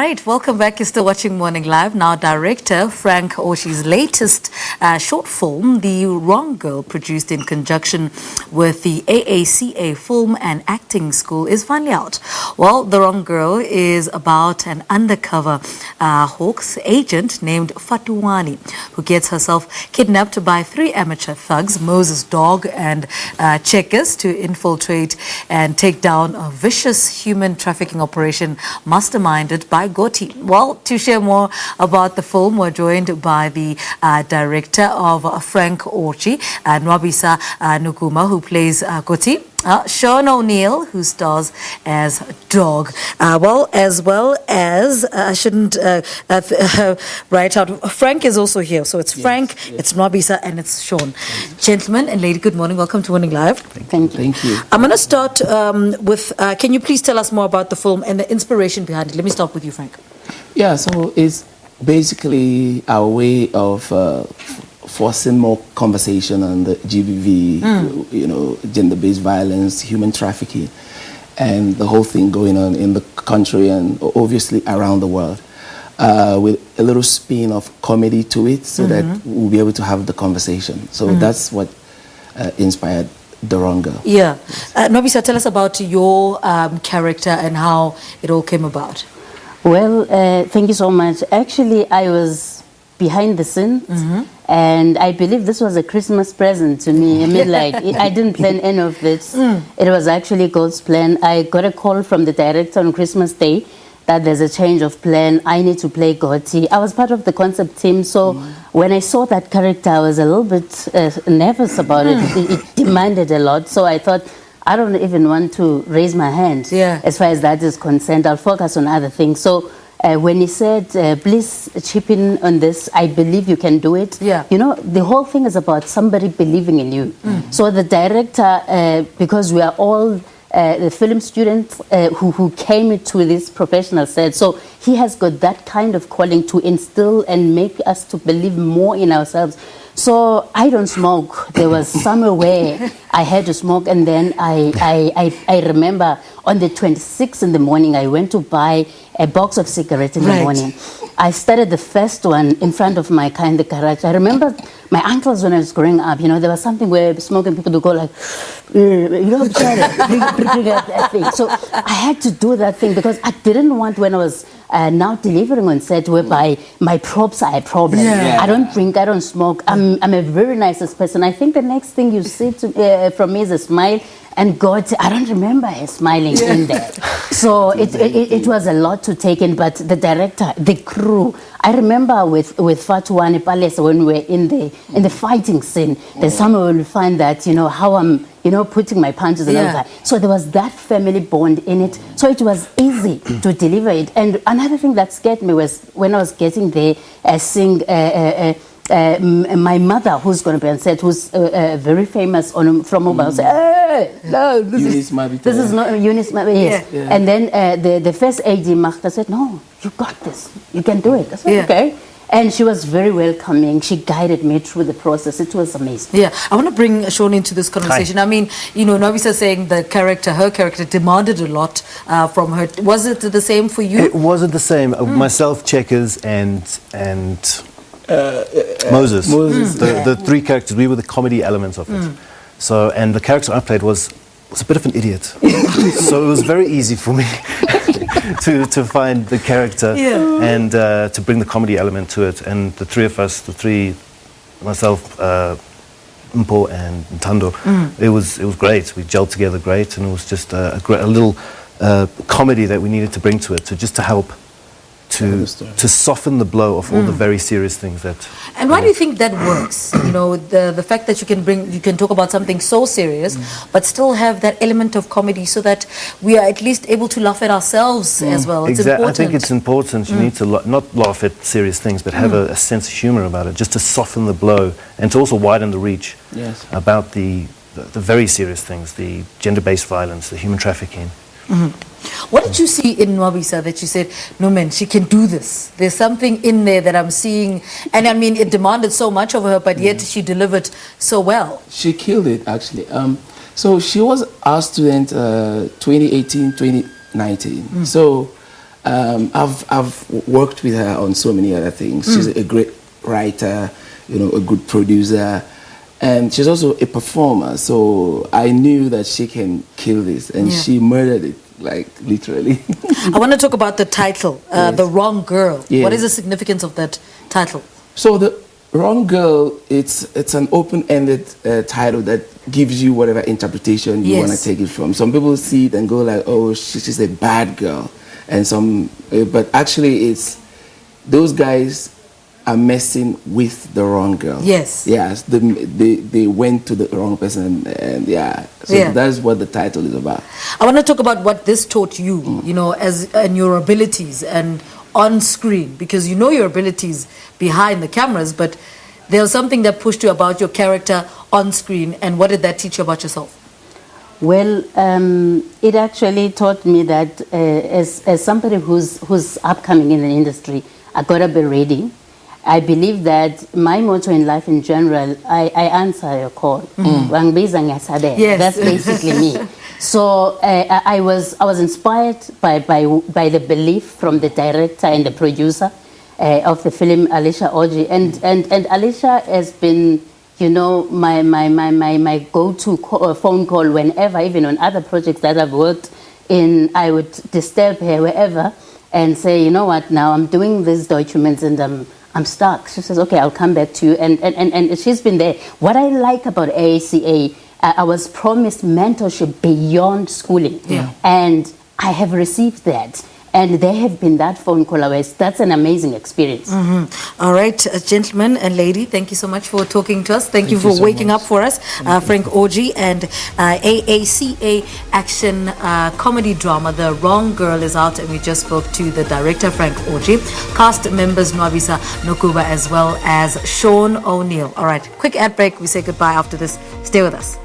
right, welcome back. You're still watching Morning Live. Now, Director Frank Orji's latest short film, The Wrong Girl, produced in conjunction with the AACA Film and Acting School, is finally out. Well, The Wrong Girl is about an undercover Hawks agent named Fhatuwani, who gets herself kidnapped by three amateur thugs, Dawg and Chekers, to infiltrate and take down a vicious human trafficking operation masterminded by Goty. Well, to share more about the film, we're joined by the director of Frank Orji, Nwabisa Noguba, who plays Goty. Neill, who stars as Dawg. As well as, I shouldn't write out, Frank is also here. So it's Frank, it's Nwabisa, and it's Sean. Gentlemen and lady, good morning. Welcome to Morning Live. Thank you. Thank you. I'm going to start with, can you please tell us more about the film and the inspiration behind it? Let me start with you, Frank. Yeah, so it's basically our way of forcing more conversation on the GBV, you know, gender-based violence, human trafficking, and the whole thing going on in the country and obviously around the world, with a little spin of comedy to it, so that we'll be able to have the conversation. So that's what inspired The Wrong Girl. Yeah. Nwabisa, tell us about your character and how it all came about. Well, thank you so much. Actually, I was behind the scenes, and I believe this was a Christmas present to me. I mean, like, I didn't plan any of this. It was actually God's plan. I got a call from the director on Christmas Day that there's a change of plan. I need to play Goty. I was part of the concept team, so when I saw that character, I was a little bit nervous about it. It demanded a lot, so I thought, I don't even want to raise my hand as far as that is concerned. I'll focus on other things. So when he said, please chip in on this, I believe you can do it. You know, the whole thing is about somebody believing in you. So the director, because we are all the film students who came into this professional set, so he has got that kind of calling to instill and make us to believe more in ourselves. So I don't smoke. There was somewhere where I had to smoke, and then I remember on the 26th in the morning, I went to buy a box of cigarettes in the morning. I started the first one in front of my car in the garage. I remember my uncles when I was growing up, you know, there was something where smoking people would go like, you know, that thing. So I had to do that thing because I didn't want, when I was now delivering on set, whereby my props are a problem. I don't drink, I don't smoke. I'm a very nice person. I think the next thing you see from me is a smile. And God, I don't remember her smiling in there. So it was a lot to take in, but the director, the crew, I remember with Fhatuwani Palace when we were in the fighting scene, there's somewhere we'll find that, you know, how I'm, you know, putting my punches and all that. So there was that family bond in it. So it was easy to deliver it. And another thing that scared me was when I was getting there, seeing my mother, who's going to be on set, who's very famous from mobile, say, hey, no, this is not Eunice Mabita. Yes. And then the first AD, Magda, said, no, you got this. You can do it. I said, okay. And she was very welcoming. She guided me through the process. It was amazing. Yeah, I want to bring Sean into this conversation. Hi. I mean, you know, Nwabisa saying her character demanded a lot from her. Was it the same for you? It wasn't the same. Myself, Chekers, and Moses. The three characters, we were the comedy elements of it. So, and the character I played was a bit of an idiot. So it was very easy for me to find the character and to bring the comedy element to it. And the three of us, myself, Mpo and Ntando, it was great. We gelled together great, and it was just a little comedy that we needed to bring to it, to help to soften the blow of all the very serious things that. And why do you think that works? You know, the fact that you can talk about something so serious, but still have that element of comedy, so that we are at least able to laugh at ourselves as well. It's important. I think it's important. You need to not laugh at serious things, but have a sense of humor about it, just to soften the blow and to also widen the reach about the very serious things, the gender-based violence, the human trafficking. What did you see in Nwabisa that you said, no man, she can do this? There's something in there that I'm seeing. And I mean, it demanded so much of her, but yet she delivered so well. She killed it, actually. So she was our student 2018, 2019. So I've worked with her on so many other things. She's a great writer, you know, a good producer, and she's also a performer. So I knew that she can kill this, and she murdered it, like literally. I want to talk about the title, The Wrong Girl. Yes. What is the significance of that title? So the Wrong Girl, it's an open-ended title that gives you whatever interpretation you want to take it from. Some people see it and go like, oh, she's a bad girl, and some, but actually it's those guys are messing with the wrong girl. Yes. Yes. They went to the wrong person, and So that's what the title is about. I want to talk about what this taught you, you know, and your abilities and on screen, because you know your abilities behind the cameras, but there's something that pushed you about your character on screen. And what did that teach you about yourself? Well, it actually taught me that as somebody who's upcoming in the industry, I gotta be ready. I believe that my motto in life in general, I answer your call. Yes. That's basically me. So I was inspired by the belief from the director and the producer of the film, Nwabisa Orji, and Alicia has been, you know, my go-to phone call whenever, even on other projects that I've worked in. I would disturb her wherever and say, you know what, now I'm doing these documents and I'm stuck. She says, okay, I'll come back to you. And she's been there. What I like about AACA, I was promised mentorship beyond schooling. Yeah. And I have received that. And there have been that phone call away. That's an amazing experience. All right, gentlemen and lady, thank you so much for talking to us. Thank you for waking up for us. Frank Orji and AACA action comedy drama, The Wrong Girl, is out, and we just spoke to the director, Frank Orji, cast members Nwabisa Noguba as well as Sean O'Neill. All right, quick ad break. We say goodbye after this. Stay with us.